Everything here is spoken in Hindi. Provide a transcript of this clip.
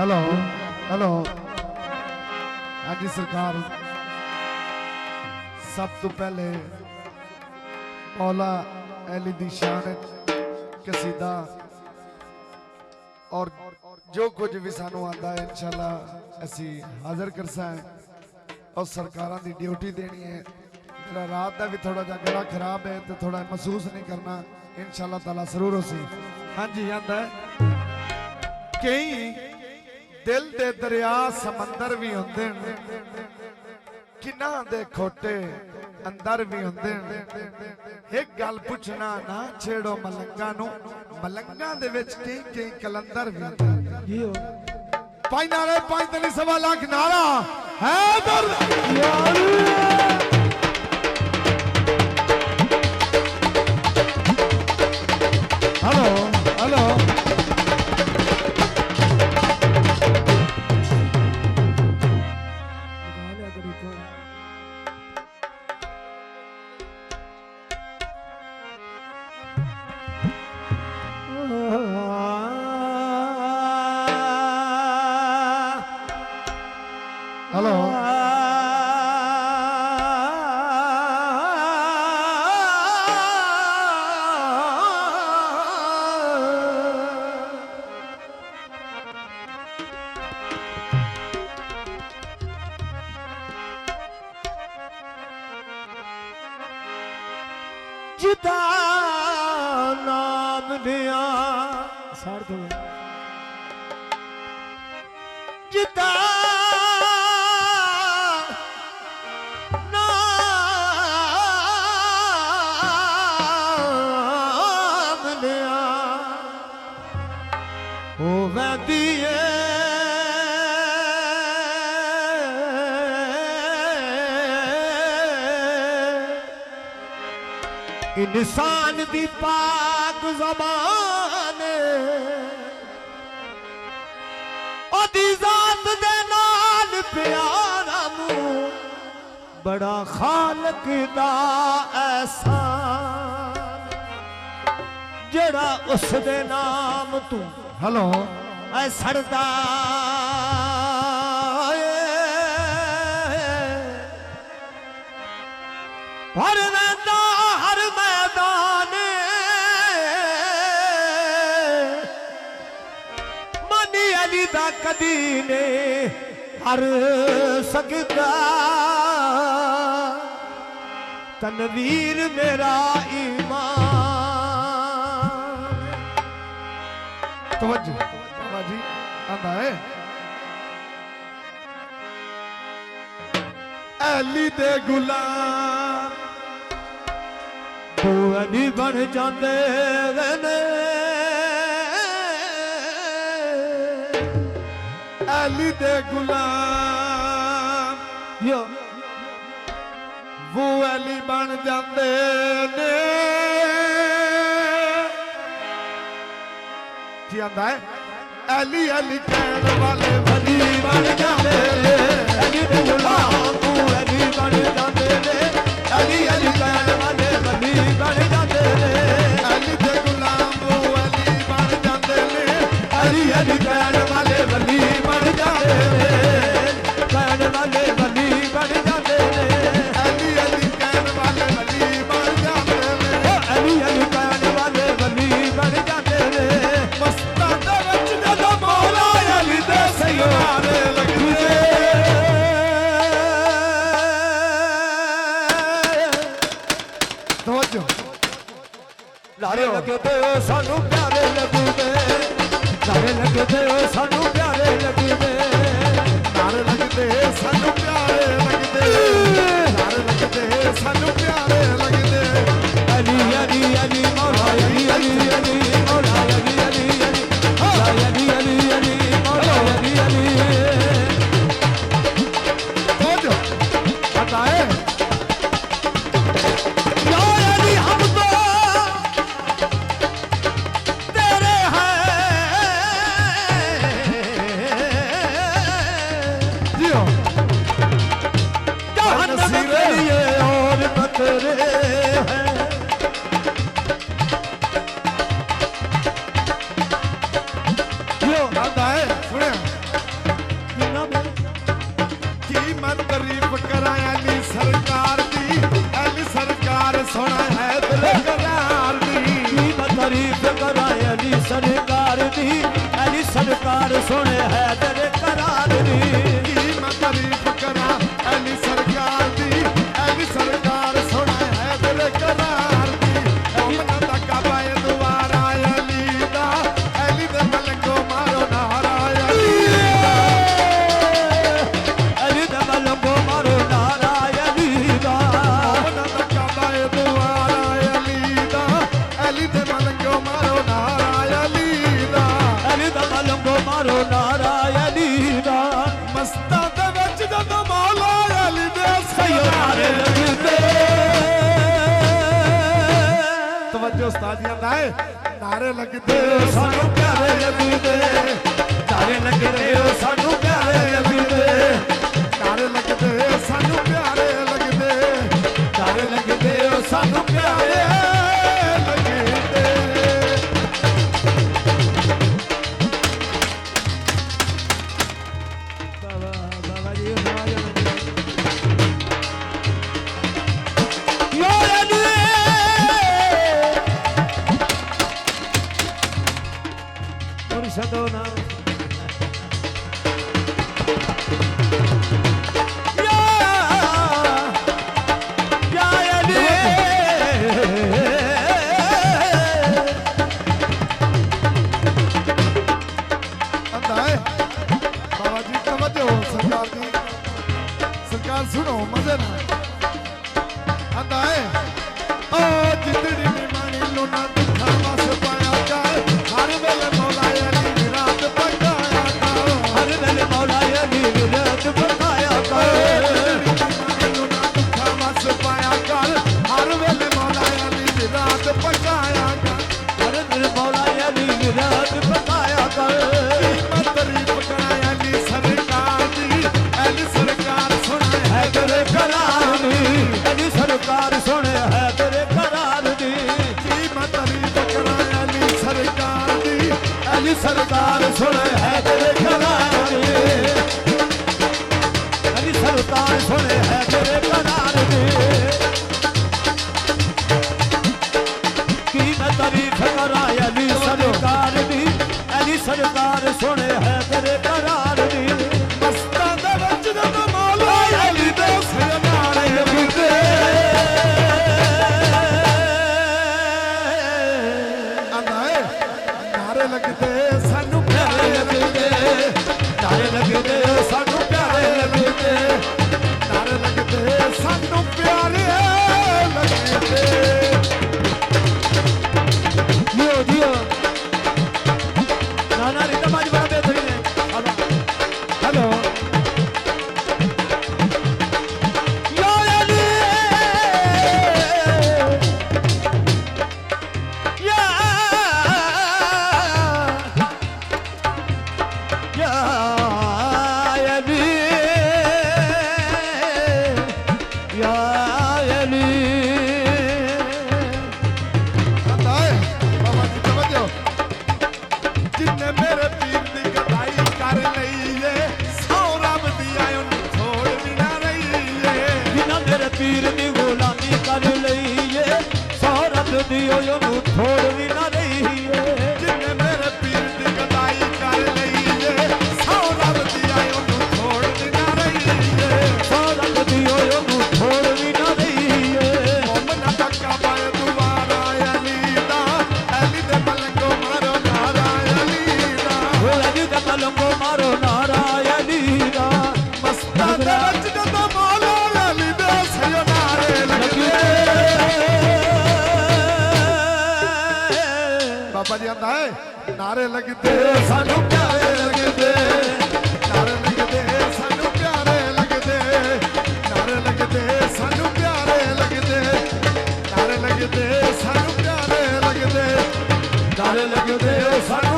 हेलो हेलो हाँ जी सरकार, सब तो पहले मौला अली दी शान कसीदा और जो कुछ भी सानू आंदा है इंशाल्लाह असी हाजिर करसा है और सरकारां दी ड्यूटी देनी है। मेरा रात का भी थोड़ा जा गला खराब है तो थोड़ा महसूस नहीं करना, इंशाल्लाह ताला जरूर होसी। हाँ जी आंदा है कई दिल दे दरिया समंदर भी होंदे ने, किना दे खोटे अंदर भी होंदे ने। एक गल पुछना ना छेड़ो मलंगा नू, मलंगा दे विच कई कलंदर भी होंदे ने। पाई नारे 5 लाख नारा है हेलो हेलो हेलो जिदा नाम लिया सार्थ जिदा नाम लिया ओ वैदिए इंसान दी पाक ज़बान ओदी ज़ात दे नाल प्यारा मुँह बड़ा खालक दा एहसान जड़ा उस दे नाम तू हेलो ऐ सड़दा हर वैदा हर मैदान मनी अली दा कदी ने हर सकदा तनवीर मेरा ईमान। तवज्जो बाबा जी आंदा है अली दे गुलाम तू अली बन जाते ने अली दे गुलाम यो वो अली बन जाते ने। की आंदा है अली अली कहने वाले अली बन जाते ने अली दे गुलाम तू अली बन जाते ने अली अली कहने वाले अली बन जाते ने अली दे गुलाम वो अली बन जाते ने। अली अली कहने वाले अली बन जाते ने कहने वाले अली बन जाते ने अली अली कहने वाले अली बन जाते ने। अली अली कहने वाले अली बन जाते ने मस्ता दे विच जदों मौला अली दे सयारे लगदे तवज्जो लारे लगते हो सानू प्यारे लगदे लारे लगते हो सानू सरकार दी अली सरकार सुने है तेरे करार दी की मैं तारीफ करा अली सरकार दी अली सरकार सुने है तेरे करार दी मोमना दा काबा ए दुआरा अली दा अली दे मलंगो मारो नारा अली दे मलंगो मारो नारा अली दा मोमना दा काबा ए दुआरा अली दा अली दे मलंगो मारो नारा अली दा दे मलंगो मारो नारा अली दा मस्तां दे विच जदों मौला अली दे सयो नारे लगदे तवज्जो उस्ताद जी आंदा है नारे लगदे सानू प्यारे लगदे नारे लगदे सानू प्यारे लगदे नारे लगदे सानू प्यारे लगदे नारे लगदे सानू प्यारे लगदे बाबा जी यो अली और सदोना आंदा है बाबा जी तवज्जो सरकार दी सरकार सुनो मजे ना आंदा है ओ जितड़ी नी मानी लूना दुखा वस पाया कर हर वेले मौला अली रात पकाया कर हर वेले मौला अली विरात बखाया कर लूना दुखा वस पाया कर हर वेले मौला अली रात पकाया कर हर वेले मौला अली विरात बखाया कर मैं तारीफ करा अली सरकार दी अली सरकार सुने है तेरे करार दी अली सरकार सुने है तेरे करार दी की मैं तारीफ करा अली सरकार दी अली सरकार सुने है तेरे करार दी अली सरकार सुने है तेरे करार दी की मैं तारीफ करा अली सरकार दी अली सरकार सुने है तेरे करार दी मस्तां दे विच जदों मौला अली दे सरनारे लगदे आंदा है नारे लगदे सानू प्यारे लगदे नारे लगदे सानू प्यारे लगदे नारे लगदे सानू प्यारे लगदे जियो जियो नाना रीता बाज बड़ा बेहतरीन है हेलो या अली या या अली या अली आंदा है बाबा जी तवज्जो जिन्ने मेरे पीर दी गदाई कर लई है सौ रब दी आयो नु छोड़ भी ना रही है जिन्ना मेरे पीर दी गुलामी कर लईए सौरभ दी ओनू छोड़ भी ना रहीए जिन्ने मेरे पीर दी गदाई कर लई है सौ रब दी आयो नु छोड़ भी ना रही है सौरभ दी ओनू छोड़ भी ना रहीए मोमना दा काबा ए दुआरा अली दा अली दे मलंगो मारो नारा अली दा हो अली दे मलंगो मारो नारा अली दा मस्तां दे विच जदों मौला अली दे सयो नारे लगदे बाबा जी आंदा है नारे लगदे सानू प्यारे लगदे नारे लगदे सानू प्यारे लगदे नारे लगदे सानू प्यारे लगदे नारे लगदे सानू प्यारे लगदे नारे लगदे सानू